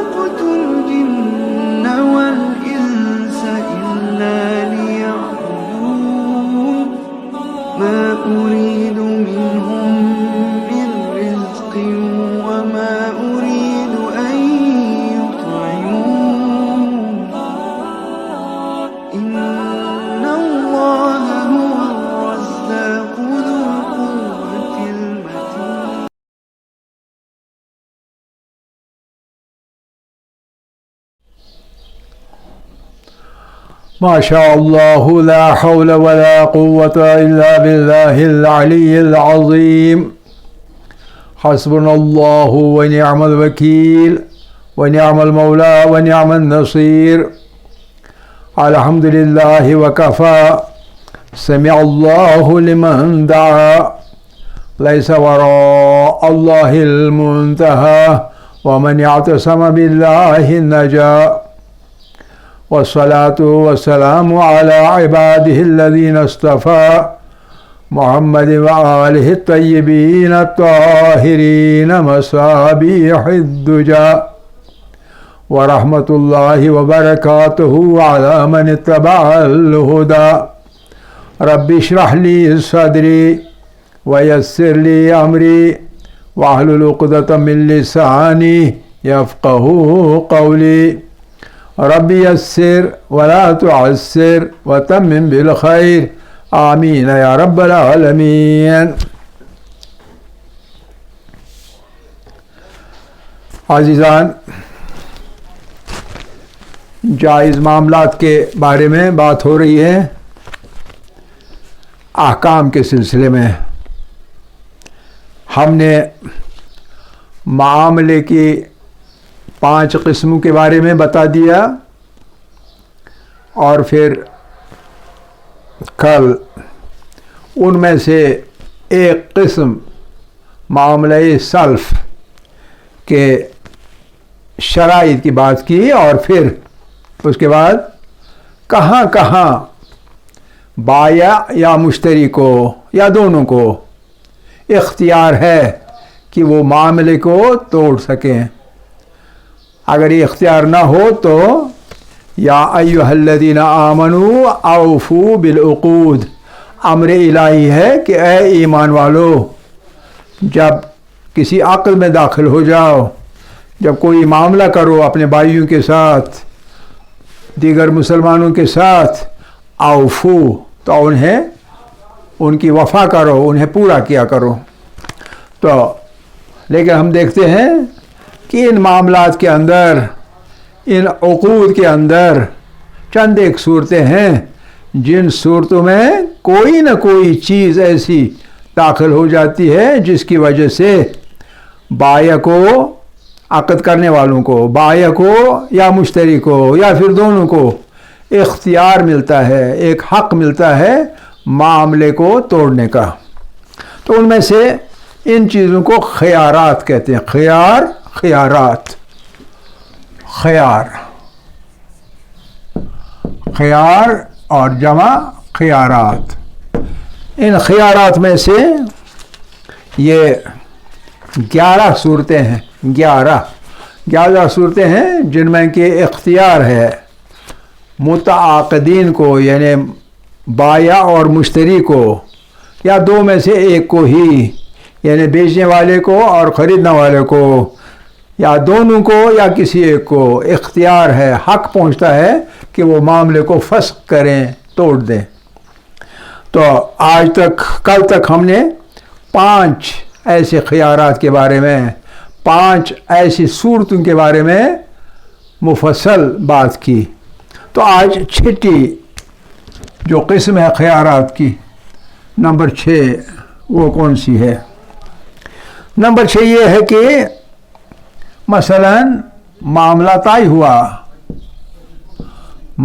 خلقت الجن والإنس إلا ليعبدون ما أريد منهم من رزق وما أريد أن يطعمون إن الله هو الرزاق ذو القوة المتين. ما شاء الله لا حول ولا قوة إلا بالله العلي العظيم. حسبنا الله ونعم الوكيل ونعم المولى ونعم النصير. الحمد لله وكفى. سمع الله لمن دعا. ليس وراء الله المنتهى ومن اعتصم بالله النجا. والصلاة والسلام على عباده الذين اصطفى محمد وآله الطيبين الطاهرين مصابيح الدجى. ورحمة الله وبركاته على من اتبع الهدى. رب اشرح لي صدري ويسر لي أمري واحلل عقدة من لساني يفقه قولي. رب يسر ولا تعسر وتمم بالخير. آمین یا رب العالمین. عزیزان، جائز معاملات کے بارے میں بات ہو رہی ہے. احکام کے سلسلے میں ہم نے معاملے کی 5 قسموں کے بارے میں بتا دیا، اور پھر کل ان میں سے ایک قسم معاملہ سلف کے شرائط کی بات کی، اور پھر اس کے بعد کہاں کہاں بائع یا مشتری کو یا دونوں کو اختیار ہے کہ وہ معاملے کو توڑ سکیں. اگر یہ اختیار نہ ہو تو یا ایھا الذین آمنوا اوفوا بالعقود، امر الہی ہے کہ اے ایمان والو، جب کسی عقد میں داخل ہو جاؤ، جب کوئی معاملہ کرو اپنے بھائیوں کے ساتھ، دیگر مسلمانوں کے ساتھ، اوفو تو انہیں ان کی وفا کرو، انہیں پورا کیا کرو. تو لیکن ہم دیکھتے ہیں کہ ان معاملات کے اندر، ان عقود کے اندر چند ایک صورتیں ہیں جن صورتوں میں کوئی نہ کوئی چیز ایسی داخل ہو جاتی ہے جس کی وجہ سے بائع کو، عقد کرنے والوں کو، بائع کو یا مشتری کو یا پھر دونوں کو اختیار ملتا ہے، ایک حق ملتا ہے معاملے کو توڑنے کا. تو ان میں سے ان چیزوں کو خیارات کہتے ہیں. خیارات، خیار اور جمع خیارات. ان خیارات میں سے یہ 11 صورتیں ہیں. 11 صورتیں ہیں جن میں کہ اختیار ہے متعاقدین کو، یعنی بائع اور مشتری کو، یا دو میں سے ایک کو ہی، یعنی بیچنے والے کو اور خریدنے والے کو، یا دونوں کو یا کسی ایک کو اختیار ہے، حق پہنچتا ہے کہ وہ معاملے کو فسخ کریں، توڑ دیں. تو آج تک، کل تک ہم نے 5 ایسے خیارات کے بارے میں، 5 ایسی صورتوں کے بارے میں مفصل بات کی. تو آج 6ٹی جو قسم ہے خیارات کی، نمبر 6، وہ کون سی ہے؟ نمبر 6 یہ ہے کہ مثلا معاملہ طے ہوا،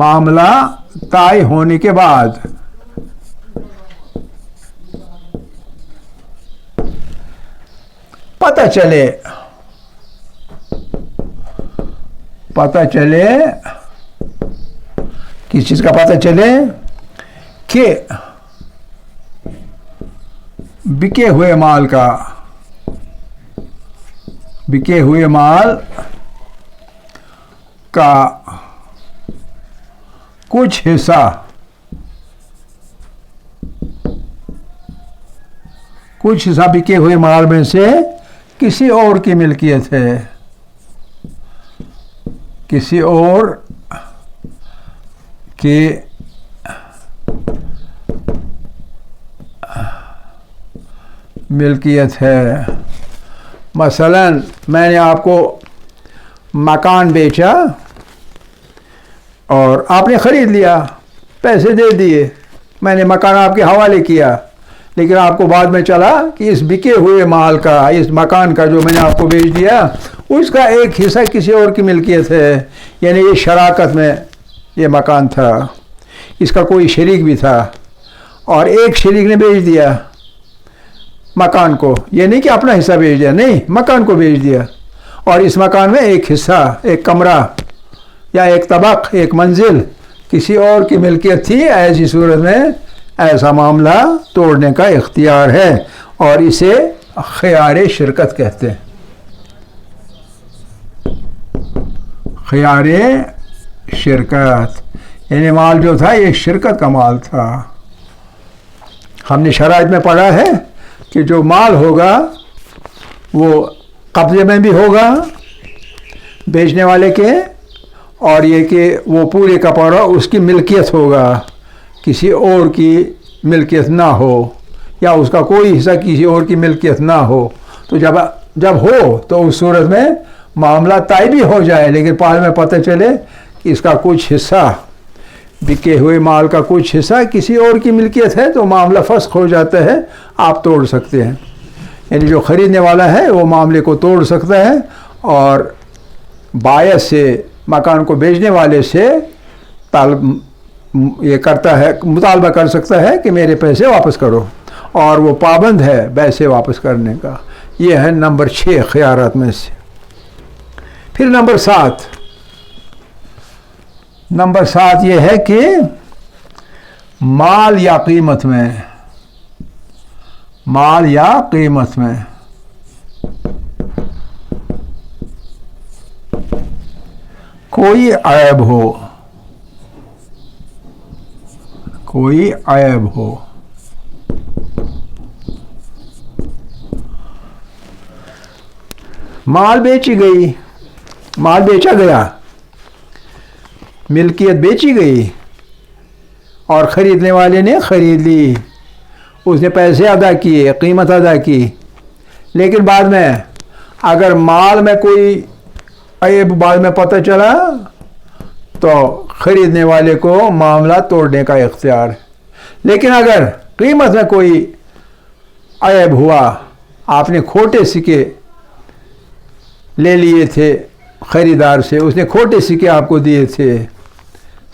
معاملہ طے ہونے کے بعد پتہ چلے کس چیز کا پتہ چلے کہ بکے ہوئے مال کا کچھ حصہ بکے ہوئے مال میں سے کسی اور کی ملکیت ہے، کسی اور کی ملکیت ہے۔ مثلا میں نے آپ کو مکان بیچا اور آپ نے خرید لیا، پیسے دے دیے، میں نے مکان آپ کے حوالے کیا، لیکن آپ کو بعد میں چلا کہ اس بکے ہوئے مال کا، اس مکان کا جو میں نے آپ کو بیچ دیا، اس کا ایک حصہ کسی اور کی ملکیت ہے، یعنی یہ شراکت میں یہ مکان تھا، اس کا کوئی شریک بھی تھا، اور ایک شریک نے بیچ دیا مکان کو، یہ نہیں کہ اپنا حصہ بیچ دیا، نہیں، مکان کو بیچ دیا، اور اس مکان میں ایک حصہ، ایک کمرہ یا ایک طبق، ایک منزل کسی اور کی ملکیت تھی۔ ایسی صورت میں ایسا معاملہ توڑنے کا اختیار ہے، اور اسے خیار شرکت کہتے ہیں۔ خیار شرکت یعنی مال جو تھا یہ شرکت کا مال تھا۔ ہم نے شرائط میں پڑھا ہے کہ جو مال ہوگا وہ قبضے میں بھی ہوگا بیچنے والے کے، اور یہ کہ وہ پورے کا پورا اس کی ملکیت ہوگا، کسی اور کی ملکیت نہ ہو، یا اس کا کوئی حصہ کسی اور کی ملکیت نہ ہو۔ تو جب ہو تو اس صورت میں معاملہ طے بھی ہو جائے، لیکن بعد میں پتہ چلے کہ اس کا کچھ حصہ، بکے ہوئے مال کا کچھ حصہ کسی اور کی ملکیت ہے، تو معاملہ فسخ ہو جاتا ہے، آپ توڑ سکتے ہیں۔ یعنی جو خریدنے والا ہے وہ معاملے کو توڑ سکتا ہے، اور بائع سے، مکان کو بیچنے والے سے یہ کرتا ہے، مطالبہ کر سکتا ہے کہ میرے پیسے واپس کرو، اور وہ پابند ہے پیسے واپس کرنے کا۔ یہ ہے نمبر 6 خیارات میں سے۔ پھر نمبر 7 یہ ہے کہ مال یا قیمت میں کوئی عیب ہو، مال بیچا گیا، ملکیت بیچی گئی، اور خریدنے والے نے خرید لی، اس نے پیسے ادا کیے، قیمت ادا کی، لیکن بعد میں اگر مال میں کوئی عیب بعد میں پتہ چلا تو خریدنے والے کو معاملہ توڑنے کا اختیار ہے۔ لیکن اگر قیمت میں کوئی عیب ہوا، آپ نے کھوٹے سکے لے لیے تھے خریدار سے، اس نے کھوٹے سکے آپ کو دیے تھے،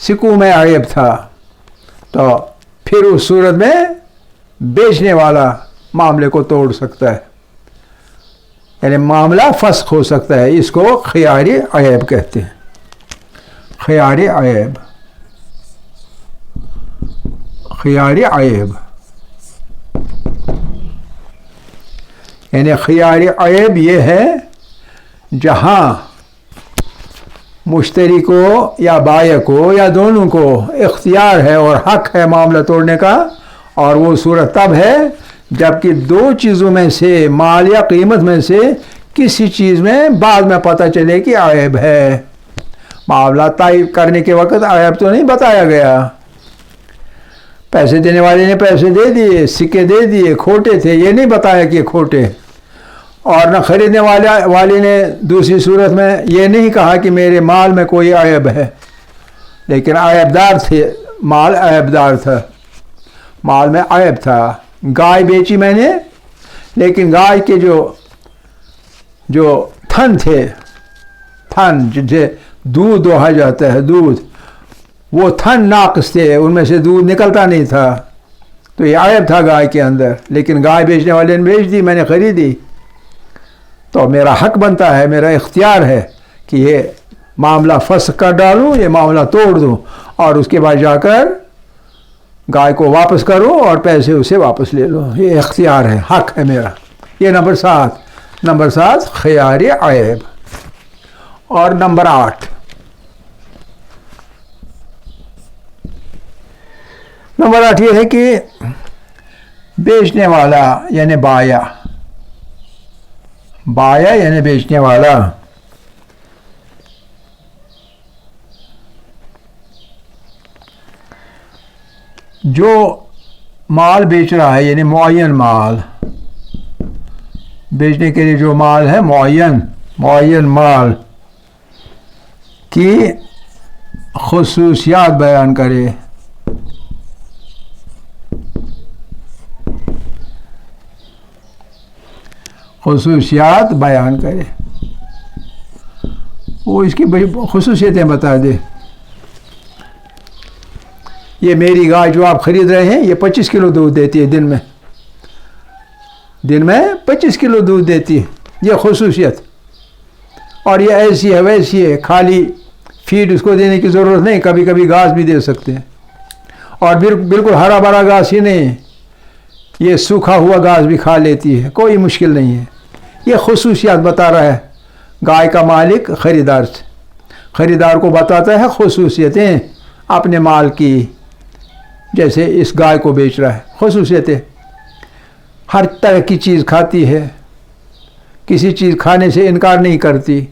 سکوں میں عیب تھا، تو پھر اس صورت میں بیچنے والا معاملے کو توڑ سکتا ہے، یعنی معاملہ فسخ ہو سکتا ہے۔ اس کو خیار عیب کہتے ہیں۔ خیار عیب یعنی خیار عیب یہ ہے جہاں مشتری کو یا بائع کو یا دونوں کو اختیار ہے اور حق ہے معاملہ توڑنے کا، اور وہ صورت تب ہے جبکہ دو چیزوں میں سے، مال یا قیمت میں سے کسی چیز میں بعد میں پتہ چلے کہ عیب ہے۔ معاملہ طے کرنے کے وقت عیب تو نہیں بتایا گیا، پیسے دینے والے نے پیسے دے دیے، سکے دے دیے، کھوٹے تھے، یہ نہیں بتایا کہ کھوٹے، اور نہ خریدنے والے نے دوسری صورت میں یہ نہیں کہا کہ میرے مال میں کوئی عیب ہے، لیکن عیب دار تھے، مال عیب دار تھا، مال میں عیب تھا۔ گائے بیچی میں نے، لیکن گائے کے جو تھن تھے، تھن جسے دودھ دوہا جاتا ہے، دودھ، وہ تھن ناقص تھے، ان میں سے دودھ نکلتا نہیں تھا، تو یہ عیب تھا گائے کے اندر، لیکن گائے بیچنے والے نے بیچ دی، میں نے خریدی، تو میرا حق بنتا ہے، میرا اختیار ہے کہ یہ معاملہ فسخ کر ڈالوں، یہ معاملہ توڑ دوں، اور اس کے بعد جا کر گائے کو واپس کروں اور پیسے اسے واپس لے لوں۔ یہ اختیار ہے، حق ہے میرا۔ یہ نمبر 7 خیار عیب۔ اور نمبر 8 نمبر 8 یہ ہے کہ بیچنے والا یعنی بایا یعنی بیچنے والا جو مال بیچ رہا ہے یعنی معین مال بیچنے کے لیے جو مال ہے معین مال کی خصوصیات بیان کرے. خصوصیات بیان کرے, وہ اس کی خصوصیتیں بتا دے. یہ میری گائے جو آپ خرید رہے ہیں یہ 25 کلو دودھ دیتی ہے دن میں 25 کلو دودھ دیتی ہے, یہ خصوصیت. اور یہ ایسی ہے ویسی ہے, خالی فیڈ اس کو دینے کی ضرورت نہیں, کبھی کبھی گھاس بھی دے سکتے ہیں. اور بالکل ہرا بھرا گھاس ہی نہیں, یہ سوکھا ہوا گھاس بھی کھا لیتی ہے, کوئی مشکل نہیں ہے. یہ خصوصیات بتا رہا ہے گائے کا مالک خریدار کو بتاتا ہے خصوصیتیں اپنے مال کی. جیسے اس گائے کو بیچ رہا ہے, خصوصیتیں ہر طرح کی چیز کھاتی ہے, کسی چیز کھانے سے انکار نہیں کرتی,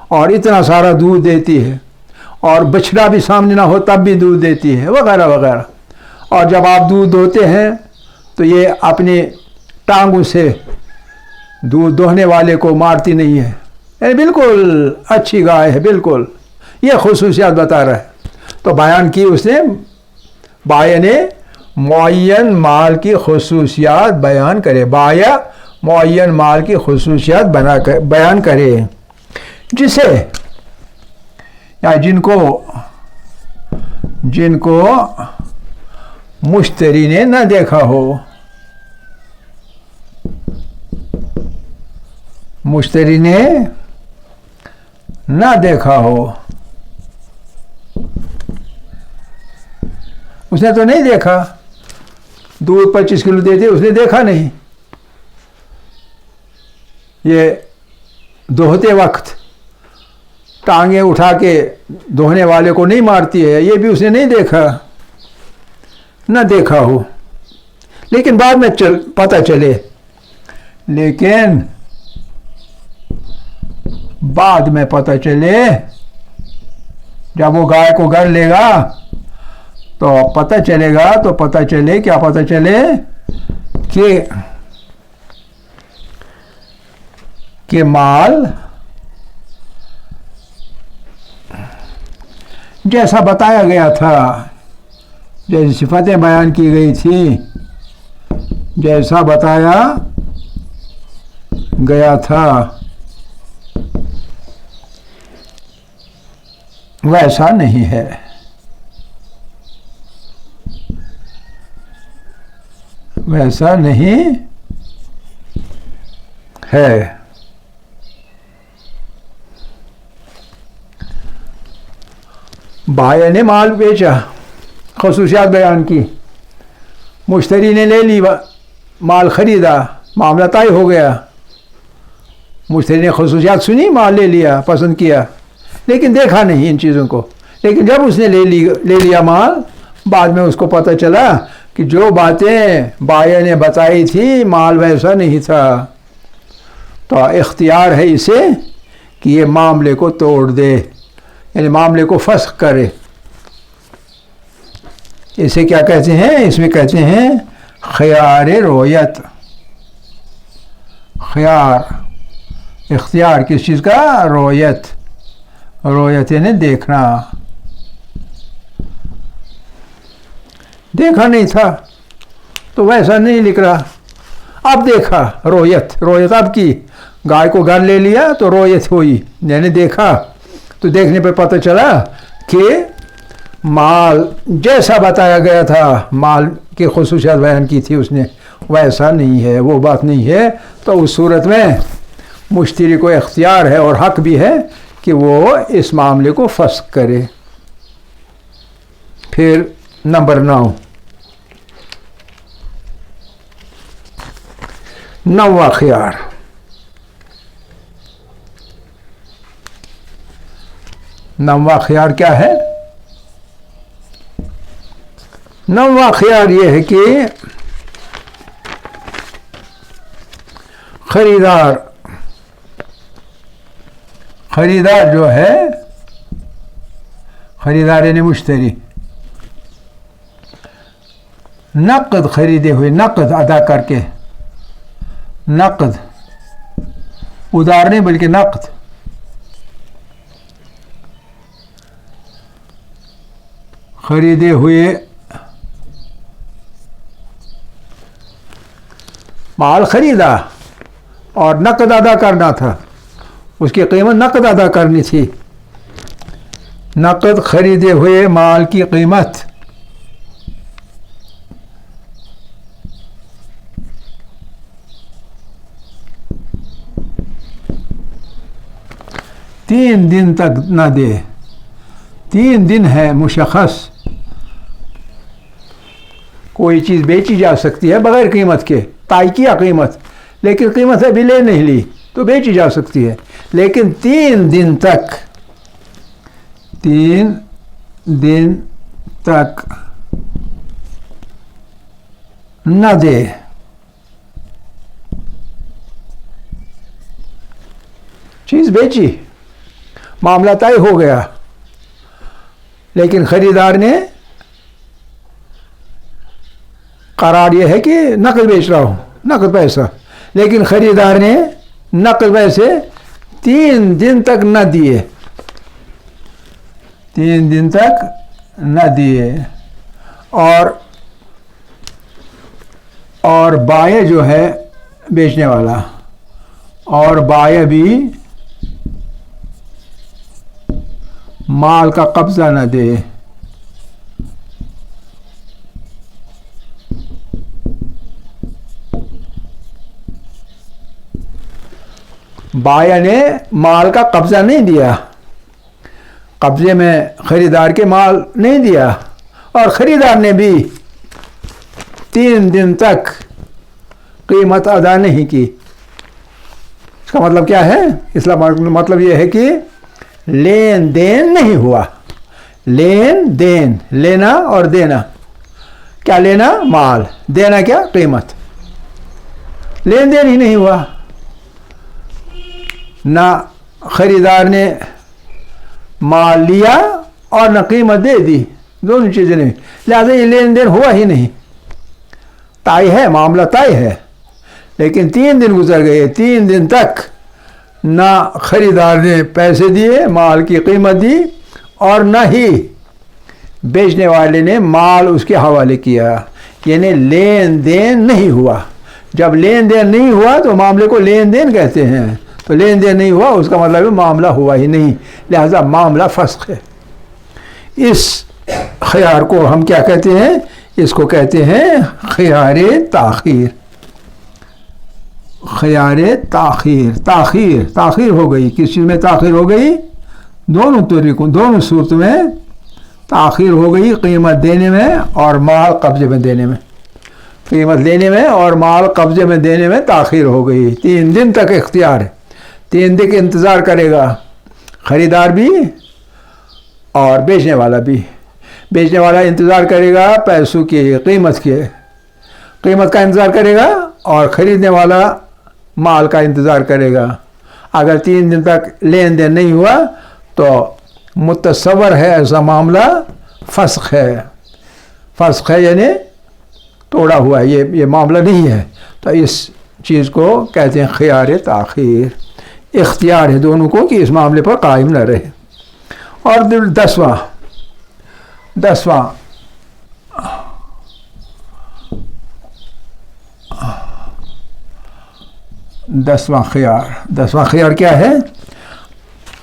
اور اتنا سارا دودھ دیتی ہے, اور بچھڑا بھی سامنے نہ ہو تب بھی دودھ دیتی ہے, وغیرہ وغیرہ. اور جب آپ دودھ دوہتے ہیں تو یہ اپنی ٹانگوں سے دودھ دوہنے والے کو مارتی نہیں ہے, یعنی بالکل اچھی گائے ہے بالکل. یہ خصوصیات بتا رہا ہے. تو بیان کی اس نے, بایا نے معین مال کی خصوصیات بیان کرے. بایا معین مال کی خصوصیات بیان کرے جسے یا جن کو مشتری نے نہ دیکھا ہو. مشتری نے نہ دیکھا ہو, اس نے تو نہیں دیکھا. دودھ 25 کلو دیتے اس نے دیکھا نہیں. یہ دوہتے وقت ٹانگیں اٹھا کے دوہنے والے کو نہیں مارتی ہے, یہ بھی اس نے نہیں دیکھا, نہ دیکھا ہو. لیکن بعد میں پتہ چلے, لیکن بعد میں پتہ چلے جب وہ گائے کو گھر لے گا تو پتہ چلے گا. تو پتہ چلے کیا پتہ چلے کہ مال جیسا بتایا گیا تھا, جیسی صفتیں بیان کی گئی تھی, جیسا بتایا گیا تھا ویسا نہیں ہے. ویسا نہیں ہے. بایا نے مال بیچا, خصوصیات بیان کی, مشتری نے لے لی, مال خریدا, معاملہ طے ہو گیا. مشتری نے خصوصیات سنی, مال لے لیا, پسند کیا, لیکن دیکھا نہیں ان چیزوں کو. لیکن جب اس نے لے لیا مال, بعد میں اس کو پتہ چلا کہ جو باتیں بایا نے بتائی تھی مال ویسا نہیں تھا. تو اختیار ہے اسے کہ یہ معاملے کو توڑ دے, یعنی معاملے کو فسخ کرے. اسے کیا کہتے ہیں؟ اس میں کہتے ہیں خیار رویت. خیار, اختیار کس چیز کا؟ رویت. رویت یعنی دیکھنا. دیکھا نہیں تھا تو ویسا نہیں لکھ رہا, اب دیکھا. رویت اب کی, گائے کو گھر لے لیا تو رویت ہوئی, یعنی دیکھا. تو دیکھنے پہ پتہ چلا کہ مال جیسا بتایا گیا تھا, مال کی خصوصیات بیان کی تھی اس نے, ویسا نہیں ہے, وہ بات نہیں ہے. تو اس صورت میں مشتری کو اختیار ہے اور حق بھی ہے کہ وہ اس معاملے کو فسخ کرے. پھر نمبر 9, نواں خیار. نواں خیار کیا ہے؟ نواں خیال یہ ہے کہ خریدار جو ہے، خریدار یعنی مشتری، نقد خریدے ہوئے، نقد ادا کر کے، نقد ادھار نہیں بلکہ نقد، خریدے ہوئے مال خریدا اور نقد ادا کرنا تھا، اس کی قیمت نقد ادا کرنی تھی، نقد خریدے ہوئے مال کی قیمت تین دن تک نہ دے، 3 دن ہے مشخص، کوئی چیز بیچی جا سکتی ہے بغیر قیمت کے، طے کیا قیمت، لیکن قیمت ابھی لے نہیں لی تو بیچی جا سکتی ہے، لیکن 3 دن تک، 3 دن تک نہ دے، چیز بیچی، معاملہ طے ہو گیا، لیکن خریدار نے قرار یہ ہے کہ نقد بیچ رہا ہوں، نقد پیسہ، لیکن خریدار نے نقد پیسے 3 دن تک نہ دیے، 3 دن تک نہ دیے، اور بائع جو ہے بیچنے والا، اور بائع بھی مال کا قبضہ نہ دے، بائع نے مال کا قبضہ نہیں دیا، قبضے میں خریدار کے مال نہیں دیا، اور خریدار نے بھی 3 دن تک قیمت ادا نہیں کی۔ اس کا مطلب کیا ہے؟ اس کا مطلب یہ ہے کہ لین دین نہیں ہوا، لین دین، لینا اور دینا، کیا لینا؟ مال، دینا کیا؟ قیمت، لین دین ہی نہیں ہوا، نہ خریدار نے مال لیا اور نہ قیمت دے دی، دونوں چیزیں نہیں، لہذا یہ لین دین ہوا ہی نہیں، طے ہے، معاملہ طے ہے، لیکن 3 دن گزر گئے، 3 دن تک نہ خریدار نے پیسے دیے، مال کی قیمت دی، اور نہ ہی بیچنے والے نے مال اس کے حوالے کیا، یعنی لین دین نہیں ہوا۔ جب لین دین نہیں ہوا تو معاملے کو لین دین کہتے ہیں، تو لین دین نہیں ہوا اس کا مطلب ہے معاملہ ہوا ہی نہیں، لہذا معاملہ فسخ ہے۔ اس خیار کو ہم کیا کہتے ہیں؟ اس کو کہتے ہیں خیار تاخیر، خیار تاخیر، تاخیر ہو گئی، کس چیز میں تاخیر ہو گئی؟ دونوں طریقوں، دونوں صورت میں تاخیر ہو گئی، قیمت دینے میں اور مال قبضے میں دینے میں، قیمت لینے میں اور مال قبضے میں دینے میں تاخیر ہو گئی۔ 3 دن تک اختیار ہے، 3 دن انتظار کرے گا خریدار بھی اور بیچنے والا بھی۔ بیچنے والا انتظار کرے گا پیسوں کی، قیمت کا انتظار کرے گا، اور خریدنے والا مال کا انتظار کرے گا۔ اگر 3 دن تک لین دین نہیں ہوا تو متصور ہے ایسا معاملہ فسخ ہے، فسخ ہے یعنی توڑا ہوا ہے، یہ معاملہ نہیں ہے، تو اس چیز کو کہتے ہیں خیار تاخیر۔ اختیار ہے دونوں کو کہ اس معاملے پر قائم نہ رہے۔ اور 10واں خیار کیا ہے؟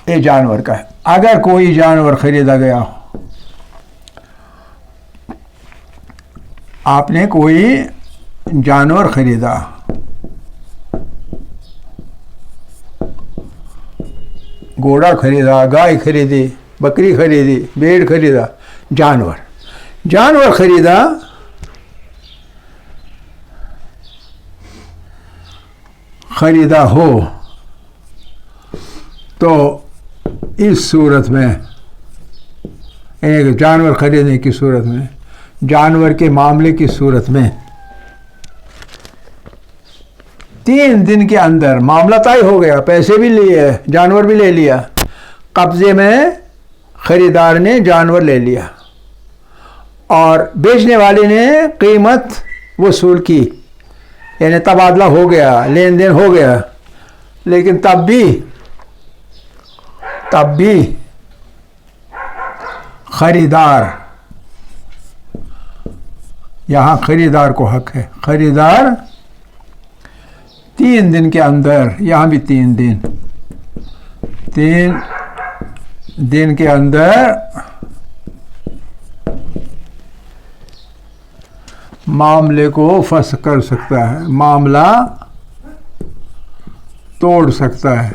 یہ جانور کا ہے۔ اگر کوئی جانور خریدا گیا ہو، آپ نے کوئی جانور خریدا، گھوڑا خریدا، گائے خریدی، بکری خریدی، بھیڑ خریدا، جانور خریدا، ہو تو اس صورت میں، ایک جانور خریدنے کی صورت میں جانور کے معاملے کی صورت میں 3 دن کے اندر معاملہ طے ہو گیا، پیسے بھی لیے، جانور بھی لے لیا، قبضے میں خریدار نے جانور لے لیا اور بیچنے والے نے قیمت وصول کی، یعنی تبادلہ ہو گیا، لین دین ہو گیا، لیکن تب بھی خریدار، یہاں خریدار کو حق ہے، خریدار 3 دن کے اندر، یہاں بھی 3 دن کے اندر معاملے کو فسخ کر سکتا ہے، معاملہ توڑ سکتا ہے۔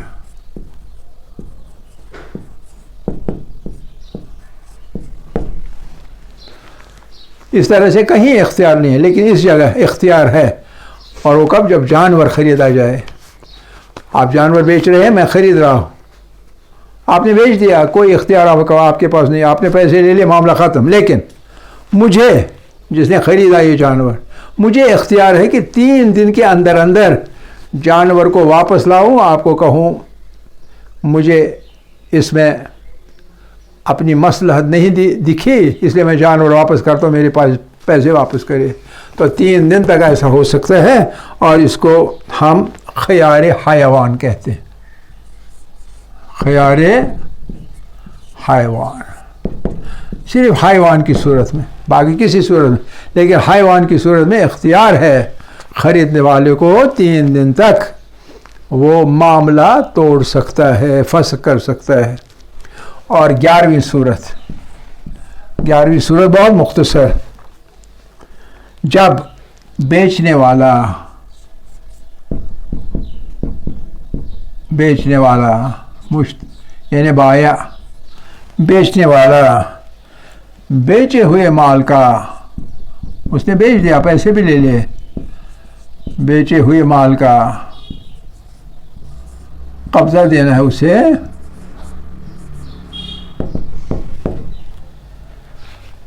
اس طرح سے کہیں اختیار نہیں ہے، لیکن اس جگہ اختیار ہے، اور وہ کب؟ جب جانور خریدا جائے۔ آپ جانور بیچ رہے ہیں، میں خرید رہا ہوں، آپ نے بیچ دیا، کوئی اختیار آپ کے پاس نہیں، آپ نے پیسے لے لیے، معاملہ ختم۔ لیکن مجھے، جس نے خریدا یہ جانور، مجھے اختیار ہے کہ 3 دن کے اندر جانور کو واپس لاؤں، آپ کو کہوں مجھے اس میں اپنی مصلحت نہیں دکھی، اس لیے میں جانور واپس کرتا ہوں، میرے پاس پیسے واپس کرے۔ تو 3 دن تک ایسا ہو سکتا ہے، اور اس کو ہم خیار حیوان کہتے ہیں، خیار حیوان، صرف حیوان کی صورت میں، باقی کسی صورت میں، لیکن حیوان کی صورت میں اختیار ہے خریدنے والے کو 3 دن تک وہ معاملہ توڑ سکتا ہے، فسخ کر سکتا ہے۔ اور 11ویں صورت بہت مختصر، جب بیچنے والا یعنی بائع، بیچنے والا بیچے ہوئے مال کا، اس نے بیچ دیا، پیسے بھی لے لیے، بیچے ہوئے مال کا قبضہ دینا ہے اسے،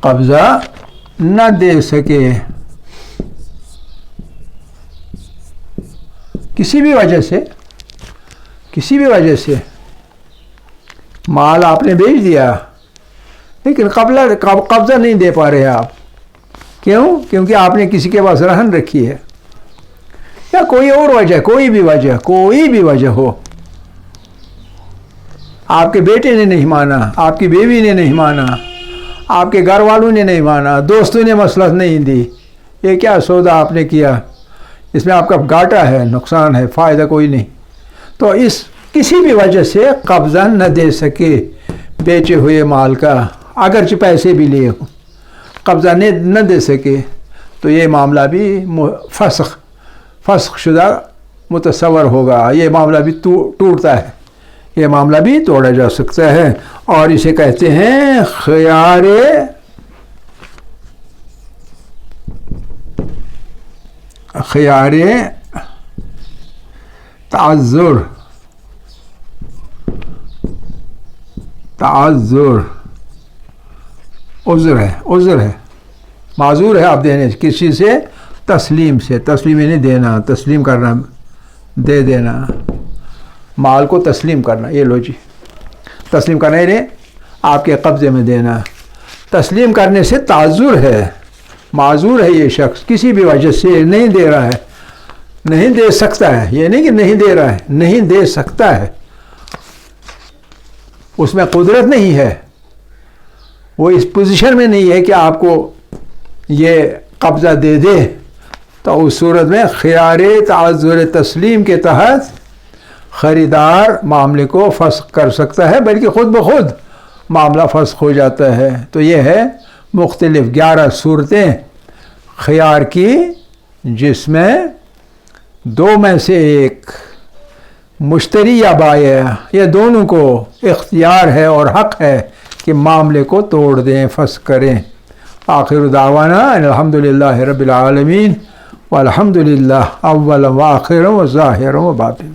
قبضہ نہ دے سکے کسی بھی وجہ سے، مال آپ نے بیچ دیا لیکن قبضہ نہیں دے پا رہے آپ، کیوں؟ کیونکہ آپ نے کسی کے پاس رہن رکھی ہے، یا کوئی اور وجہ، کوئی بھی وجہ ہو، آپ کے بیٹے نے نہیں مانا، آپ کی بیوی نے نہیں مانا، آپ کے گھر والوں نے نہیں مانا، دوستوں نے مصلحت نہیں دی، یہ کیا سودا آپ نے کیا، اس میں آپ کا گھاٹا ہے، نقصان ہے، فائدہ کوئی نہیں، تو اس کسی بھی وجہ سے قبضہ نہ دے سکے بیچے ہوئے مال کا، اگرچہ پیسے بھی لیے ہوں، قبضہ نہ دے سکے، تو یہ معاملہ بھی فسخ شدہ متصور ہوگا، یہ معاملہ بھی ٹوٹتا ہے، یہ معاملہ بھی توڑا جا سکتا ہے، اور اسے کہتے ہیں خیار تعذر، عذر ہے، معذور ہے آپ دینے کسی سے، تسلیم نہیں دینا، تسلیم کرنا، دے دینا، مال کو تسلیم کرنا، یہ لو جی، تسلیم کرنا یعنی آپ کے قبضے میں دینا، تسلیم کرنے سے تعذر ہے، معذور ہے یہ شخص، کسی بھی وجہ سے نہیں دے رہا ہے، نہیں دے سکتا ہے، یہ نہیں کہ نہیں دے رہا ہے، نہیں دے سکتا ہے، اس میں قدرت نہیں ہے، وہ اس پوزیشن میں نہیں ہے کہ آپ کو یہ قبضہ دے دے، تو اس صورت میں خیار تعذر تسلیم کے تحت خریدار معاملے کو فسخ کر سکتا ہے، بلکہ خود بخود معاملہ فسخ ہو جاتا ہے۔ تو یہ ہے مختلف 11 صورتیں خیار کی، جس میں 2 میں سے ایک مشتری یا بائع، یہ دونوں کو اختیار ہے اور حق ہے کہ معاملے کو توڑ دیں، فسخ کریں۔ آخر دعوانا الحمدللہ رب العالمین، والحمدللہ اولا و آخر و ظاہر و باطن۔